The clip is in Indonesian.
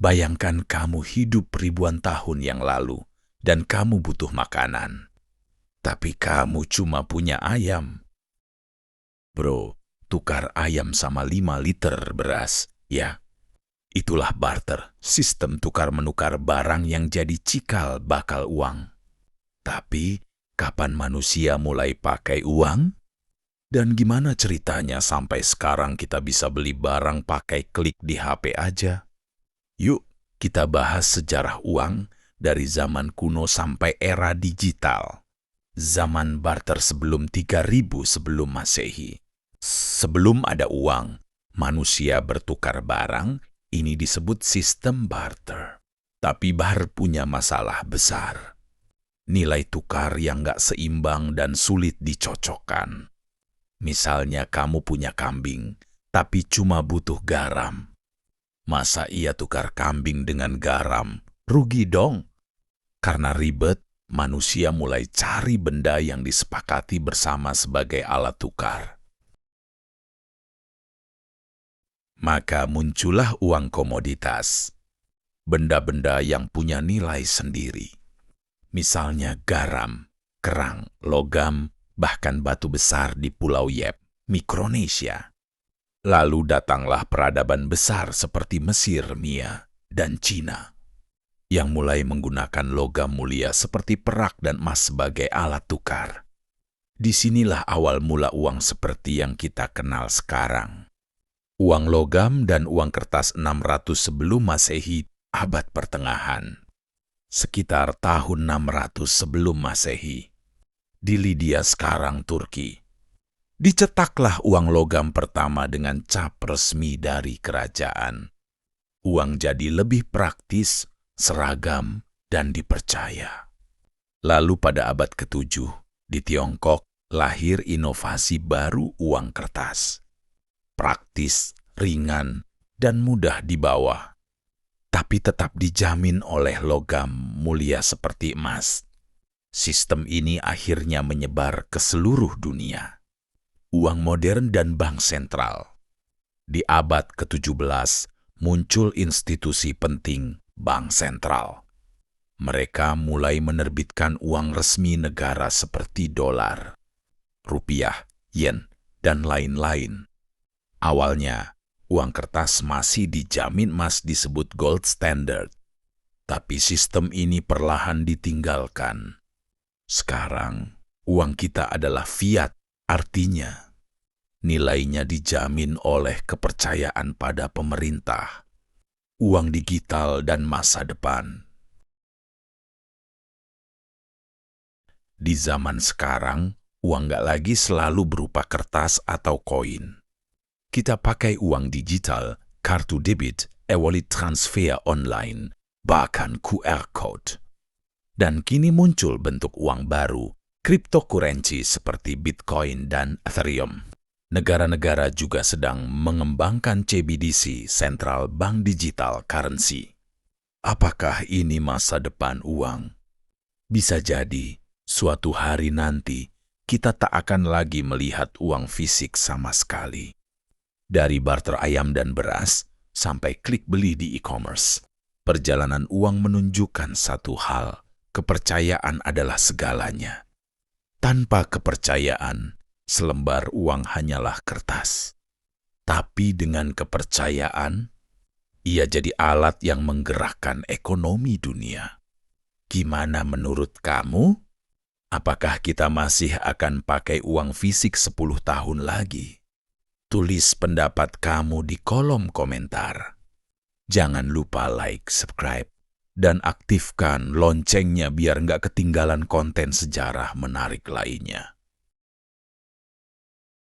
Bayangkan kamu hidup ribuan tahun yang lalu dan kamu butuh makanan. Tapi kamu cuma punya ayam. Bro, tukar ayam sama 5 liter beras, ya. Itulah barter, sistem tukar-menukar barang yang jadi cikal bakal uang. Tapi, kapan manusia mulai pakai uang? Dan gimana ceritanya sampai sekarang kita bisa beli barang pakai klik di HP aja? Yuk, kita bahas sejarah uang dari zaman kuno sampai era digital. Zaman barter sebelum 3000 sebelum Masehi. Sebelum ada uang, manusia bertukar barang, ini disebut sistem barter. Tapi barter punya masalah besar. Nilai tukar yang nggak seimbang dan sulit dicocokkan. Misalnya kamu punya kambing, tapi cuma butuh garam. Masa ia tukar kambing dengan garam? Rugi dong. Karena ribet, manusia mulai cari benda yang disepakati bersama sebagai alat tukar. Maka muncullah uang komoditas. Benda-benda yang punya nilai sendiri. Misalnya garam, kerang, logam, bahkan batu besar di Pulau Yap, Mikronesia. Lalu datanglah peradaban besar seperti Mesir, Mia, dan Cina, yang mulai menggunakan logam mulia seperti perak dan emas sebagai alat tukar. Disinilah awal mula uang seperti yang kita kenal sekarang. Uang logam dan uang kertas 600 sebelum Masehi, abad pertengahan. Sekitar tahun 600 sebelum Masehi. Di Lydia sekarang Turki. Dicetaklah uang logam pertama dengan cap resmi dari kerajaan. Uang jadi lebih praktis, seragam, dan dipercaya. Lalu pada abad ke-7, di Tiongkok, lahir inovasi baru uang kertas. Praktis, ringan, dan mudah dibawa. Tapi tetap dijamin oleh logam mulia seperti emas. Sistem ini akhirnya menyebar ke seluruh dunia. Uang modern dan bank sentral. Di abad ke-17 muncul institusi penting, bank sentral. Mereka mulai menerbitkan uang resmi negara seperti dolar, rupiah, yen, dan lain-lain. Awalnya, uang kertas masih dijamin emas disebut gold standard. Tapi sistem ini perlahan ditinggalkan. Sekarang, uang kita adalah fiat. Artinya, nilainya dijamin oleh kepercayaan pada pemerintah, uang digital, dan masa depan. Di zaman sekarang, uang nggak lagi selalu berupa kertas atau koin. Kita pakai uang digital, kartu debit, e-wallet transfer online, bahkan QR code. Dan kini muncul bentuk uang baru, cryptocurrency seperti Bitcoin dan Ethereum. Negara-negara juga sedang mengembangkan CBDC, Central Bank Digital Currency. Apakah ini masa depan uang? Bisa jadi, suatu hari nanti, kita tak akan lagi melihat uang fisik sama sekali. Dari barter ayam dan beras, sampai klik beli di e-commerce. Perjalanan uang menunjukkan satu hal, kepercayaan adalah segalanya. Tanpa kepercayaan, selembar uang hanyalah kertas. Tapi dengan kepercayaan, ia jadi alat yang menggerakkan ekonomi dunia. Gimana menurut kamu? Apakah kita masih akan pakai uang fisik 10 tahun lagi? Tulis pendapat kamu di kolom komentar. Jangan lupa like, subscribe, dan aktifkan loncengnya biar nggak ketinggalan konten sejarah menarik lainnya.